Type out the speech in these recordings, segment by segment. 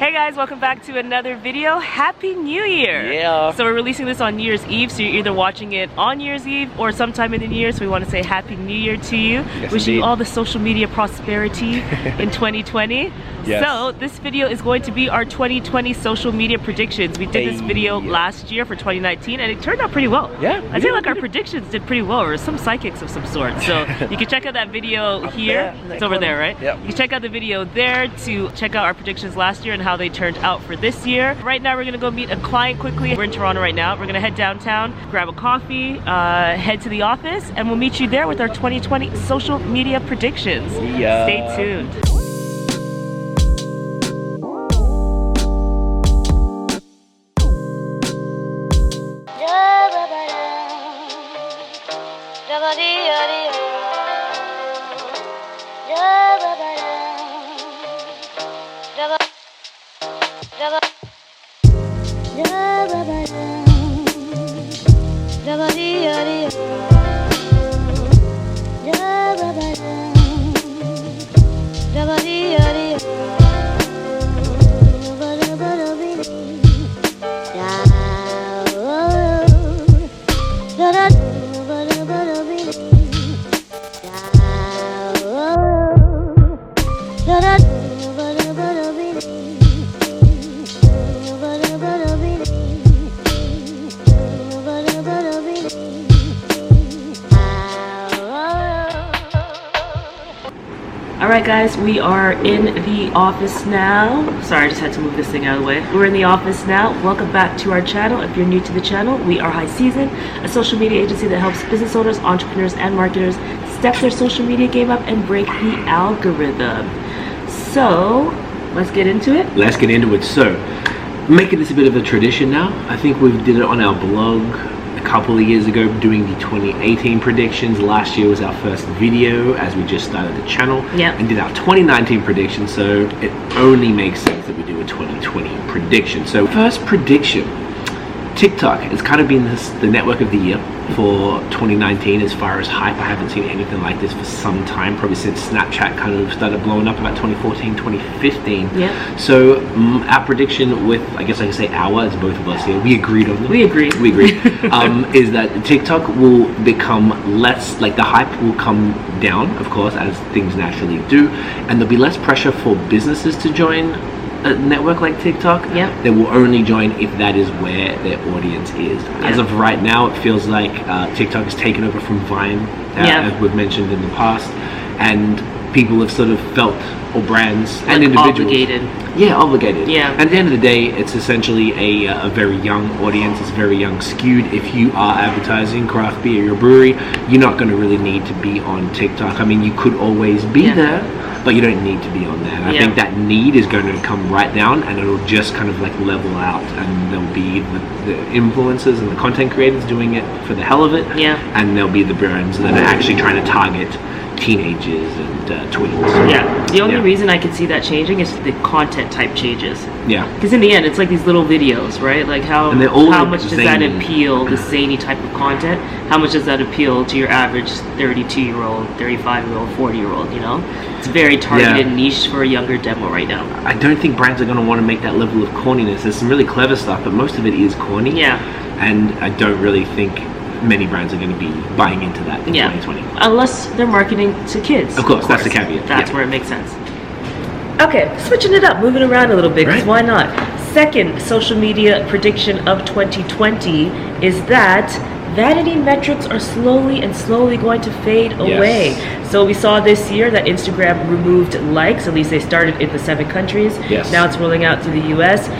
Hey guys, welcome back to another video. Happy New Year! Yeah. So we're releasing this on New Year's Eve, so you're either watching it on New Year's Eve or sometime in the New Year, so we want to say Happy New Year to you. Yes, wishing you indeed. all the social media prosperity in 2020. Yes. So this video is going to be our 2020 social media predictions. We did this video last year for 2019 and it turned out pretty well. Yeah. I feel like our predictions did pretty well. We're some psychics of some sort. So you can check out that video here. It's over there, right? Yep. You can check out the video there to check out our predictions last year and how they turned out for this year. Right now we're gonna go meet a client quickly. We're in Toronto right now. We're gonna head downtown, grab a coffee, head to the office, and we'll meet you there with our 2020 social media predictions. Yeah. Stay tuned. Alright guys, we are in the office now. Sorry, I just had to move this thing out of the way. We're in the office now. Welcome back to our channel. If you're new to the channel, we are High Season, a social media agency that helps business owners, entrepreneurs, and marketers step their social media game up and break the algorithm. So, let's get into it. Let's get into it. So, making this a bit of a tradition now. I think we did it on our blog a couple of years ago, doing the 2018 predictions. Last year was our first video as we just started the channel, and did our 2019 predictions. So it only makes sense that we do a 2020 prediction. So first prediction, TikTok has kind of been the network of the year for 2019 as far as hype. I haven't seen anything like this for some time, probably since Snapchat kind of started blowing up about 2014, 2015. Yeah. So our prediction with, I guess I can say our, as both of us here, we agreed on them. We agreed. We agreed. Is that TikTok will become less, like the hype will come down, of course, as things naturally do, and there'll be less pressure for businesses to join a network like TikTok. They will only join if that is where their audience is. As of right now, it feels like TikTok has taken over from Vine, as we've mentioned in the past, and people have sort of felt, or brands and individuals, obligated. And at the end of the day, it's essentially a very young audience. It's very young skewed. If you are advertising craft beer, your brewery, you're not going to really need to be on TikTok. I mean, you could always be there, but you don't need to be on there. And I think that need is going to come right down, and it'll just kind of like level out, and there'll be the influencers and the content creators doing it for the hell of it, and there'll be the brands that are actually trying to target teenagers and tweens. The only reason I could see that changing is the content type changes. Because in the end, it's like these little videos, right? Like how much does that appeal, the zany type of content? How much does that appeal to your average 32-year-old, 35-year-old, 40-year-old, you know? It's very targeted niche for a younger demo right now. I don't think brands are going to want to make that level of corniness. There's some really clever stuff, but most of it is corny. And I don't really think many brands are going to be buying into that in 2020. Unless they're marketing to kids. Of course, that's the caveat. That's where it makes sense. Okay, switching it up, moving around a little bit, because why not? Second social media prediction of 2020 is that vanity metrics are slowly going to fade away. So we saw this year that Instagram removed likes, at least they started in the 7 countries. Now it's rolling out to the US.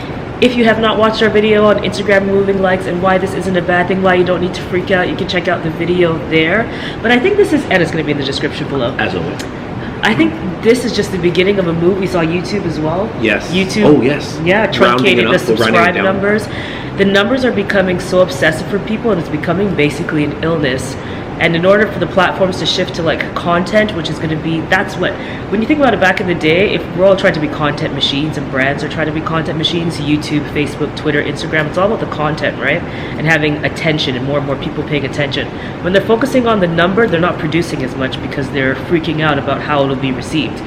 If you have not watched our video on Instagram removing likes and why this isn't a bad thing, why you don't need to freak out, you can check out the video there. But I think this is, and it's going to be in the description below. As always. I think this is just the beginning of a move. We saw YouTube as well. YouTube. Truncated the subscribe numbers. The numbers are becoming so obsessive for people, and it's becoming basically an illness. And in order for the platforms to shift to like content, which is going to be, that's what, when you think about it back in the day, if we're all trying to be content machines and brands are trying to be content machines, YouTube, Facebook, Twitter, Instagram, it's all about the content, right? And having attention and more people paying attention. When they're focusing on the number, they're not producing as much because they're freaking out about how it'll be received.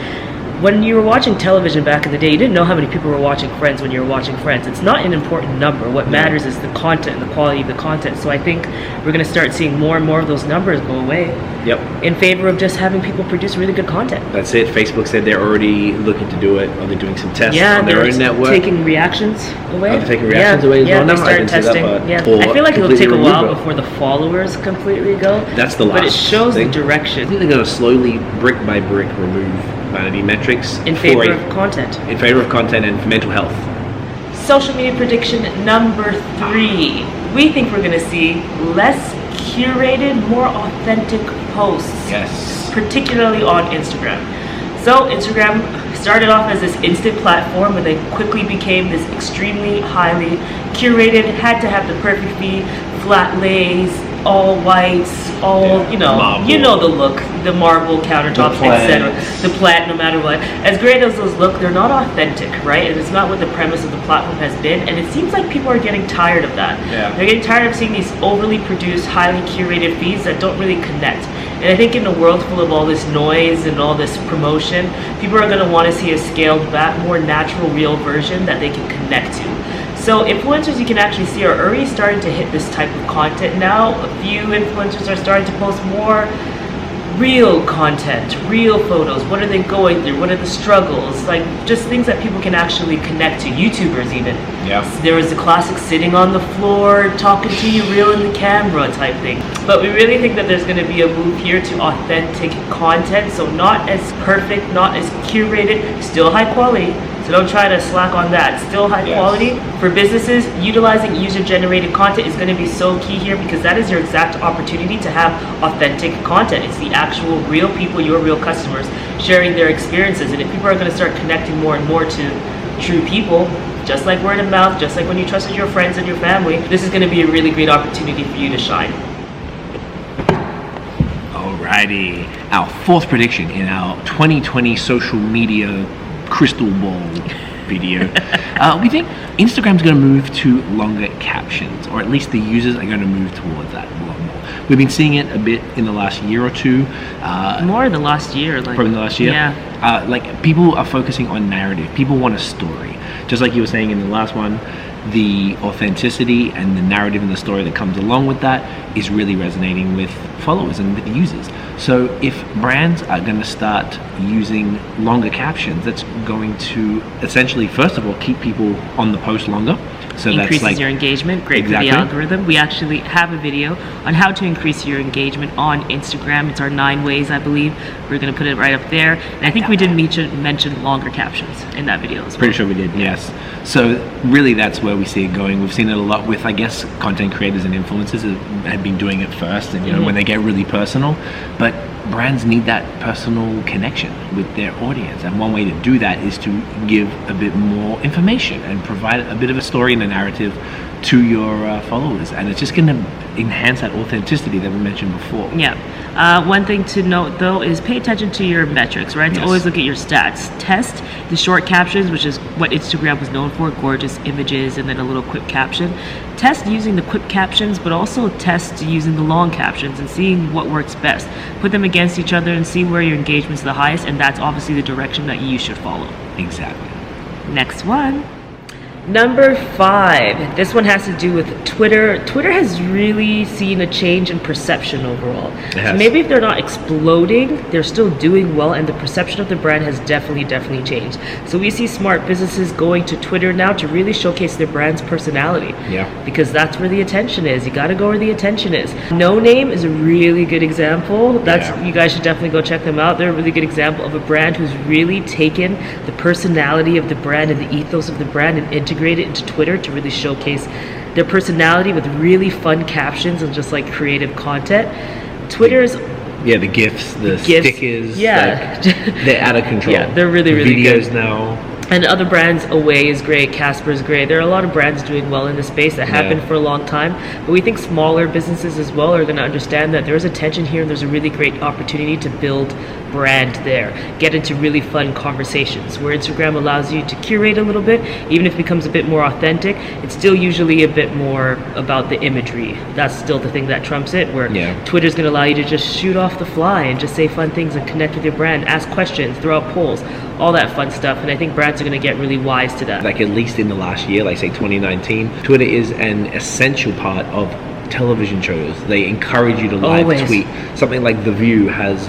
when you were watching television back in the day, you didn't know how many people were watching Friends when you were watching Friends. It's not an important number. What matters is the content and the quality of the content. So I think we're going to start seeing more and more of those numbers go away. Yep. In favor of just having people produce really good content. That's it. Facebook said they're already looking to do it, or they're doing some tests on their own network. Taking reactions away. They're taking reactions away as well. They No, I started didn't see that testing. part. I feel like it'll take a Completely while remove it. before the followers completely go. That's the last But it shows thing. the direction. I think they're going to slowly, brick by brick, remove vanity metrics In favor of content. In favor of content and for mental health. Social media prediction number 3. We think we're going to see less curated, more authentic posts. Yes. Particularly on Instagram. So Instagram started off as this instant platform, but then quickly became this extremely highly curated, had to have the perfect feed, flat lays, all whites, all, Marble. you know the look, the marble countertops, etc. The plant, no matter what. As great as those look, they're not authentic, right? And it's not what the premise of the platform has been. And it seems like people are getting tired of that. Yeah. They're getting tired of seeing these overly produced, highly curated feeds that don't really connect. And I think in a world full of all this noise and all this promotion, people are going to want to see a scaled back, more natural, real version that they can connect to. So influencers, you can actually see, are already starting to hit this type of content now. A few influencers are starting to post more real content, real photos. What are they going through? What are the struggles? Like just things that people can actually connect to. YouTubers even. Yeah. There was the classic sitting on the floor, talking to you real in the camera type thing. But we really think that there's going to be a move here to authentic content. So not as perfect, not as curated, still high quality. So don't try to slack on that. Still high quality. For businesses, utilizing user-generated content is going to be so key here because that is your exact opportunity to have authentic content. It's the actual real people, your real customers, sharing their experiences. And if people are going to start connecting more and more to true people, just like word of mouth, just like when you trusted your friends and your family, this is going to be a really great opportunity for you to shine. Alrighty. Our fourth prediction in our 2020 social media crystal ball video. We think Instagram's going to move to longer captions, or at least the users are going to move towards that a lot more. We've been seeing it a bit in the last year or two. More in the last year. Probably the last year. Yeah. Like people are focusing on narrative. People want a story. Just like you were saying in the last one, the authenticity and the narrative and the story that comes along with that is really resonating with followers and with users. So if brands are going to start using longer captions, that's going to essentially, first of all, keep people on the post longer. So Increases that's like your engagement, great Exactly. for the algorithm. We actually have a video on how to increase your engagement on Instagram. It's our 9 ways, I believe. We're going to put it right up there. And I think we did mention longer captions in that video as well. Pretty sure we did, yes. So really that's where we see it going. We've seen it a lot with, I guess, content creators and influencers have been doing it first, and when they get really personal. But brands need that personal connection with their audience, and one way to do that is to give a bit more information and provide a bit of a story and a narrative to your followers, and it's just going to enhance that authenticity that we mentioned before. Yeah. One thing to note though is pay attention to your metrics, right? Yes. To always look at your stats. Test the short captions, which is what Instagram was known for, gorgeous images and then a little quick caption. Test using the quick captions, but also test using the long captions and seeing what works best. Put them against each other and see where your engagement's the highest, and that's obviously the direction that you should follow. Exactly. Next one. Number 5. This one has to do with Twitter. Twitter has really seen a change in perception overall. So maybe if they're not exploding, they're still doing well, and the perception of the brand has definitely changed. So we see smart businesses going to Twitter now to really showcase their brand's personality. Yeah. Because that's where the attention is. You gotta go where the attention is. No Name is a really good example. You guys should definitely go check them out. They're a really good example of a brand who's really taken the personality of the brand and the ethos of the brand and integrated it into Twitter to really showcase their personality with really fun captions and just like creative content. Twitter's the GIFs, the stickers, they're out of control. Yeah, they're really videos good. now. And other brands, Away is great, Casper is great. There are a lot of brands doing well in this space that have been for a long time. But we think smaller businesses as well are going to understand that there is a tension here and there's a really great opportunity to build brand there. Get into really fun conversations. Where Instagram allows you to curate a little bit, even if it becomes a bit more authentic, it's still usually a bit more about the imagery. That's still the thing that trumps it, where Twitter's going to allow you to just shoot off the fly and just say fun things and connect with your brand, ask questions, throw out polls, all that fun stuff. And I think brands are going to get really wise to that. Like, at least in the last year, like say 2019, Twitter is an essential part of television shows. They encourage you to live tweet. Something like The View has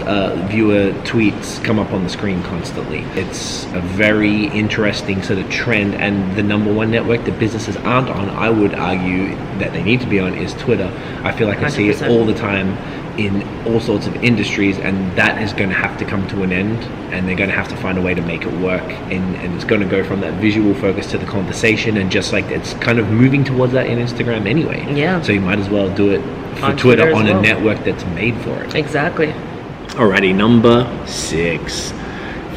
viewer tweets come up on the screen constantly. It's a very interesting sort of trend, and the number one network that businesses aren't on, I would argue that they need to be on, is Twitter. I feel like 100%. I see it all the time in all sorts of industries, and that is going to have to come to an end, and they're going to have to find a way to make it work, and it's going to go from that visual focus to the conversation, and just like it's kind of moving towards that in Instagram anyway. So you might as well do it for on Twitter on a network that's made for it. Exactly. Alrighty, number 6,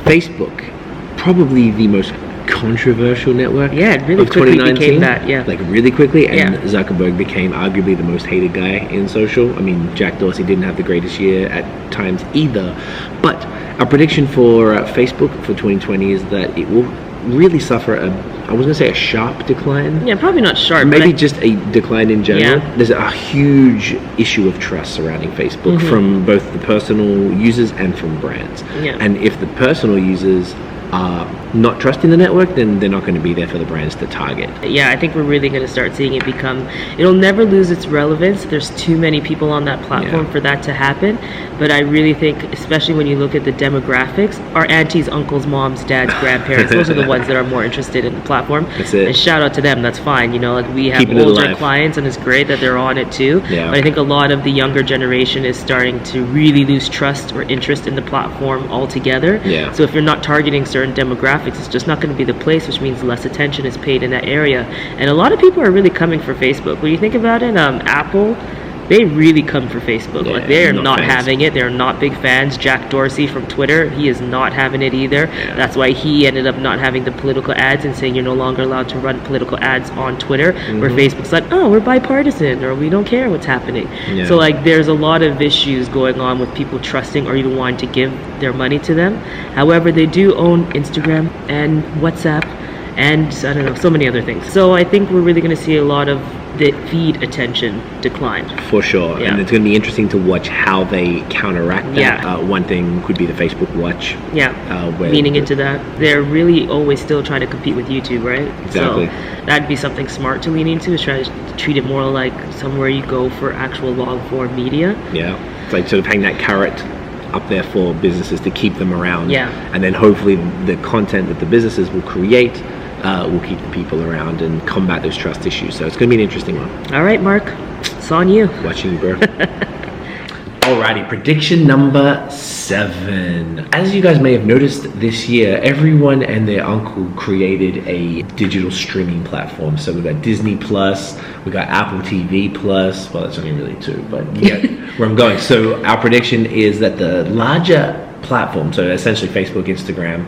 Facebook. Probably the most controversial network it really quickly became that. Like really quickly, and Zuckerberg became arguably the most hated guy in social. I mean, Jack Dorsey didn't have the greatest year at times either, but our prediction for Facebook for 2020 is that it will really suffer I was going to say a sharp decline. Probably not sharp. Maybe just a decline in general. There's a huge issue of trust surrounding Facebook from both the personal users and from brands. And if the personal users are not trusting the network, then they're not going to be there for the brands to target. I think we're really going to start seeing it it'll never lose its relevance. There's too many people on that platform for that to happen. But I really think, especially when you look at the demographics, our aunties, uncles, moms, dads, grandparents, those are the ones that are more interested in the platform. That's it. And shout out to them, that's fine. Like we have older clients, and it's great that they're on it too. But I think a lot of the younger generation is starting to really lose trust or interest in the platform altogether. So if you're not targeting certain demographics, it's just not going to be the place, which means less attention is paid in that area. And a lot of people are really coming for Facebook. When you think about it, Apple, they really come for Facebook. Like they're not having it. They're not big fans. Jack Dorsey from Twitter, he is not having it either. That's why he ended up not having the political ads and saying you're no longer allowed to run political ads on Twitter, where Facebook's like, oh, we're bipartisan, or we don't care what's happening. So like there's a lot of issues going on with people trusting or even wanting to give their money to them. However, they do own Instagram and WhatsApp and I don't know, so many other things. So I think we're really going to see a lot of the feed attention decline. For sure. And it's going to be interesting to watch how they counteract that. One thing could be the Facebook Watch. Leaning into that. They're really always still trying to compete with YouTube, right? Exactly. So that'd be something smart to lean into, is try to treat it more like somewhere you go for actual long form media. It's like sort of hang that carrot up there for businesses to keep them around. And then hopefully the content that the businesses will create will keep the people around and combat those trust issues. So it's going to be an interesting one. All right, Mark, it's on you. Watching you, bro. Alrighty, prediction number 7. As you guys may have noticed this year, everyone and their uncle created a digital streaming platform. So we've got Disney Plus, we got Apple TV Plus. Well, that's only really 2, but you get where I'm going. So our prediction is that the larger platform, so essentially Facebook, Instagram,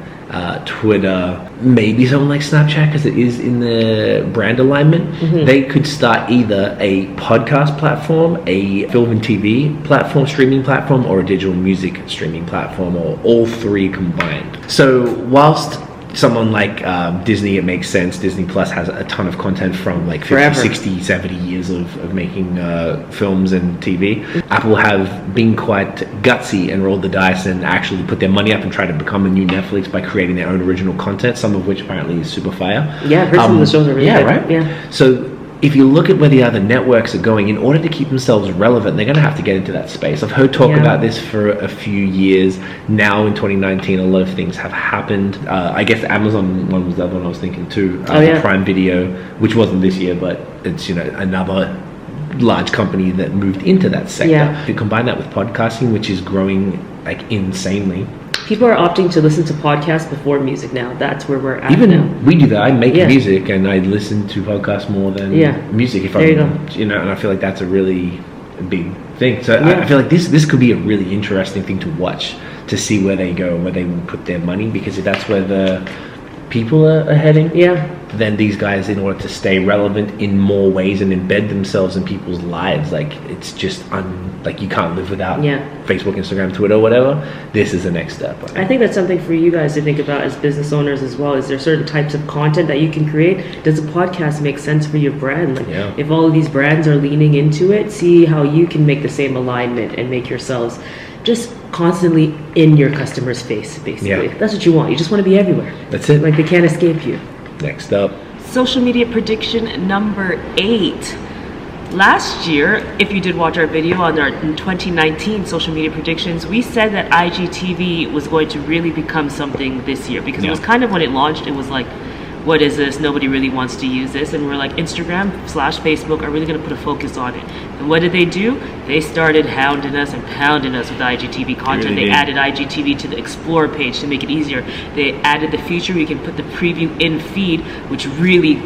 Twitter, maybe something like Snapchat, because it is in the brand alignment, they could start either a podcast platform, a film and TV platform, streaming platform, or a digital music streaming platform, or all 3 combined. So whilst someone like Disney, it makes sense. Disney Plus has a ton of content from like 50, 60, 70 years of making films and TV. Apple have been quite gutsy and rolled the dice and actually put their money up and tried to become a new Netflix by creating their own original content, some of which apparently is super fire. I've heard some of the shows are really good. Right? So if you look at where the other networks are going, in order to keep themselves relevant, they're going to have to get into that space. I've heard talk about this for a few years. Now in 2019, a lot of things have happened. I guess Amazon one was the other one I was thinking too. Prime Video, which wasn't this year, but it's another large company that moved into that sector. If you combine that with podcasting, which is growing like insanely. People are opting to listen to podcasts before music now. That's where we're at now. Even we do that. I make music and I listen to podcasts more than music. If there you go. And I feel like that's a really big thing. So I feel like this could be a really interesting thing to watch, to see where they go and where they will put their money, because if that's where the people are heading, then these guys, in order to stay relevant in more ways and embed themselves in people's lives, like it's just like you can't live without Facebook, Instagram, Twitter, whatever. This is the next step. I think that's something for you guys to think about as business owners as well. Is there certain types of content that you can create? Does a podcast make sense for your brand? Like if all of these brands are leaning into it, see how you can make the same alignment and make yourselves just constantly in your customer's face, basically. That's what you want. You just want to be everywhere. That's it. Like they can't escape you. Next up. Social media prediction number 8. Last year, if you did watch our video on our 2019 social media predictions, we said that IGTV was going to really become something this year, because it was kind of when it launched, it was like, what is this? Nobody really wants to use this. And we're like, Instagram/Facebook are really going to put a focus on it. And what did they do? They started hounding us and pounding us with IGTV content. They added IGTV to the Explore page to make it easier. They added the feature where you can put the preview in feed, which really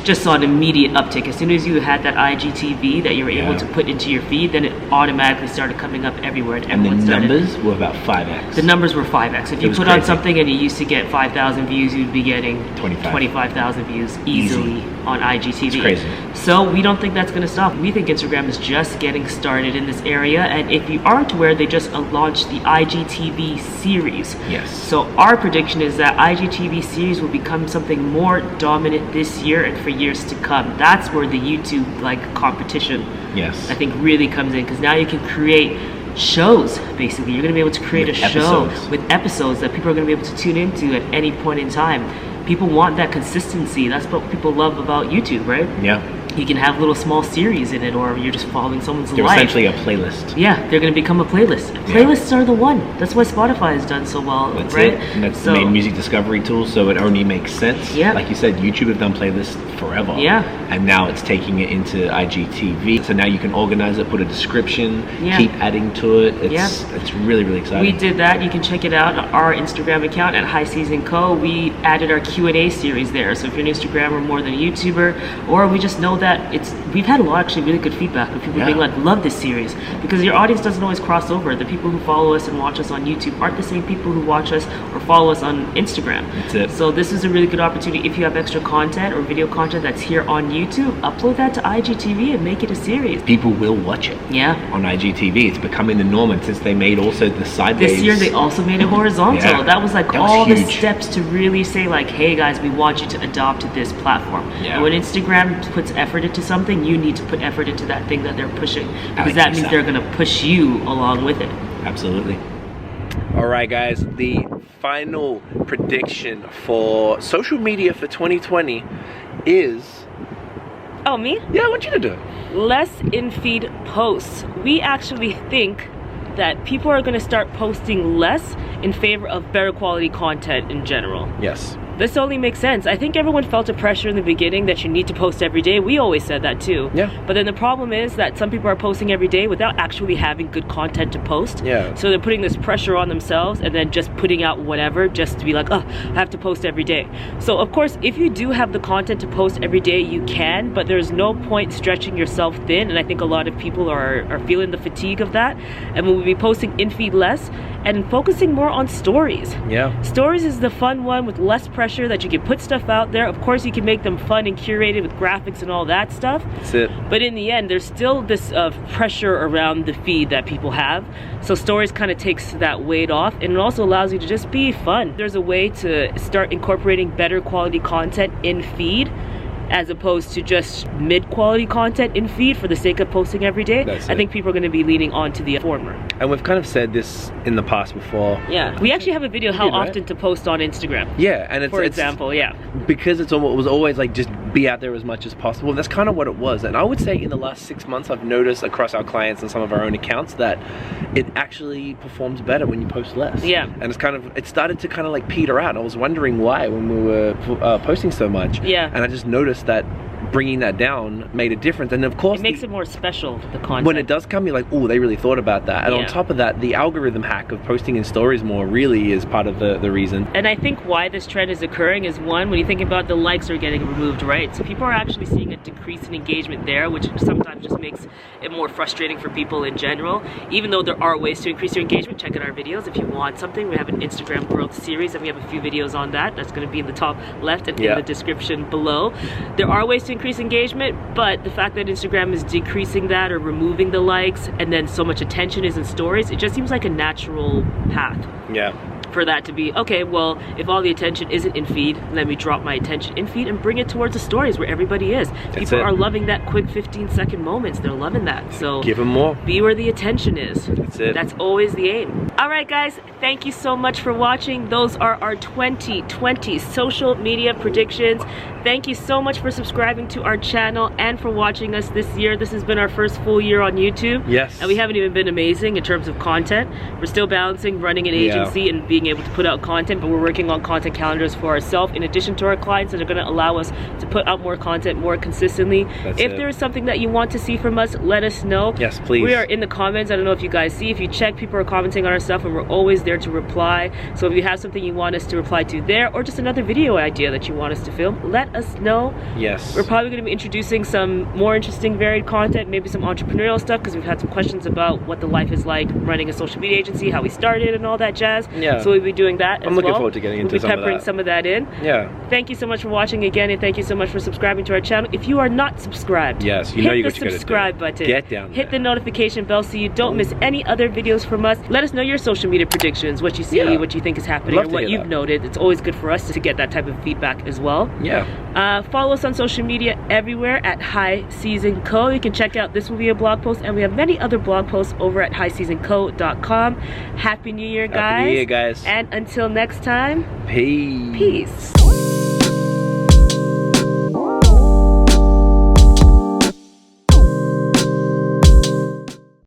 just saw an immediate uptick. As soon as you had that IGTV that you were able to put into your feed, then it automatically started coming up everywhere. And the numbers were about 5x. The numbers were 5x. If you put on something and you used to get 5,000 views, you'd be getting 25,000 views easily on IGTV. It's crazy. So we don't think that's going to stop. We think Instagram is just getting started in this area. And if you aren't aware, they just launched the IGTV series. Yes. So our prediction is that IGTV series will become something more dominant this year and for years to come. That's where the YouTube competition, I think, really comes in, because now you can create shows. Basically, you're going to be able to create a show with episodes that people are going to be able to tune into at any point in time. People want that consistency. That's what people love about YouTube, right? Yeah. You can have little small series in it, or you're just following someone's life. They're essentially a playlist. Yeah, they're going to become a playlist. Playlists are the one. That's why Spotify has done so well, that's right? It. And that's the main music discovery tool, so it only makes sense. Yeah. Like you said, YouTube have done playlists forever. Yeah. And now it's taking it into IGTV. So now you can organize it, put a description, keep adding to it. It's really, really exciting. We did that. You can check it out on our Instagram account at High Season Co. We added our Q&A series there. So if you're an Instagrammer more than a YouTuber, or we just know that we've had a lot actually really good feedback of people being like, love this series, because your audience doesn't always cross over. The people who follow us and watch us on YouTube aren't the same people who watch us or follow us on Instagram. That's it. So this is a really good opportunity. If you have extra content or video content that's here on YouTube, upload that to IGTV and make it a series. People will watch it on IGTV. It's becoming the norm, and since they made also the sideways. This year they also made it horizontal. That was all the steps to really say like, hey guys, we want you to adopt this platform. And when Instagram puts effort into something, you need to put effort into that thing that they're pushing, because that means they're going to push you along with it. Absolutely. All right, guys, the final prediction for social media for 2020 is... Oh, me? Yeah, I want you to do it. Less in-feed posts. We actually think that people are going to start posting less in favor of better quality content in general. Yes. This only makes sense. I think everyone felt a pressure in the beginning that you need to post every day. We always said that too. Yeah. But then the problem is that some people are posting every day without actually having good content to post. Yeah. So they're putting this pressure on themselves and then just putting out whatever just to be like, oh, I have to post every day. So of course, if you do have the content to post every day, you can, but there's no point stretching yourself thin. And I think a lot of people are feeling the fatigue of that. And we'll be posting in-feed less and focusing more on stories. Yeah. Stories is the fun one with less pressure, that you can put stuff out there. Of course, you can make them fun and curated with graphics and all that stuff. That's it. But in the end, there's still this pressure around the feed that people have. So stories kind of takes that weight off, and it also allows you to just be fun. There's a way to start incorporating better quality content in feed, as opposed to just mid-quality content in feed for the sake of posting every day. I think people are going to be leaning on to the former. And we've kind of said this in the past before. Yeah, we actually have a video how often to post on Instagram. Yeah, and for example, because it was always like just be out there as much as possible. That's kind of what it was. And I would say in the last 6 months, I've noticed across our clients and some of our own accounts that it actually performs better when you post less. Yeah. And it started to kind of like peter out. I was wondering why when we were posting so much. Yeah. And I just noticed that bringing that down made a difference. And of course, it makes it more special, the content. When it does come, you're like, oh, they really thought about that. And on top of that, the algorithm hack of posting in stories more really is part of the reason. And I think why this trend is occurring is, one, when you think about the likes are getting removed, right? So people are actually seeing a decrease in engagement there, which sometimes just makes it more frustrating for people in general. Even though there are ways to increase your engagement, check out our videos if you want something. We have an Instagram growth series and we have a few videos on that. That's going to be in the top left and in the description below. There are ways to increase engagement, but the fact that Instagram is decreasing that or removing the likes and then so much attention is in stories, it just seems like a natural path. For that to be, okay, well, if all the attention isn't in feed, let me drop my attention in feed and bring it towards the stories where everybody is. People are loving that quick 15-second moments. They're loving that. So give them more. Be where the attention is. That's it. That's always the aim. All right, guys, thank you so much for watching. Those are our 2020 social media predictions. Thank you so much for subscribing to our channel and for watching us this year. This has been our first full year on YouTube. Yes. And we haven't even been amazing in terms of content. We're still balancing running an agency and being able to put out content, but we're working on content calendars for ourselves in addition to our clients that are going to allow us to put out more content more consistently. If there is something that you want to see from us, let us know. Yes, please. We are in the comments. I don't know if you guys see. If you check, people are commenting on our stuff and we're always there to reply. So if you have something you want us to reply to there or just another video idea that you want us to film, let us know. Yes. We're probably going to be introducing some more interesting varied content, maybe some entrepreneurial stuff, because we've had some questions about what the life is like running a social media agency, how we started and all that jazz. So we'll be doing that as well. I'm looking forward to getting into some of that. We'll be peppering some of that in. Thank you so much for watching again, and thank you so much for subscribing to our channel. If you are not subscribed, hit the subscribe button. Get down there. Hit the notification bell so you don't miss any other videos from us. Let us know your social media predictions, what you see, what you think is happening, or what you've noted. It's always good for us to get that type of feedback as well. Follow us on social media everywhere at High Season Co. You can check out This Will Be a Blog Post, and we have many other blog posts over at highseasonco.com. Happy New Year, guys. Happy New Year, guys. And until next time, peace. Peace.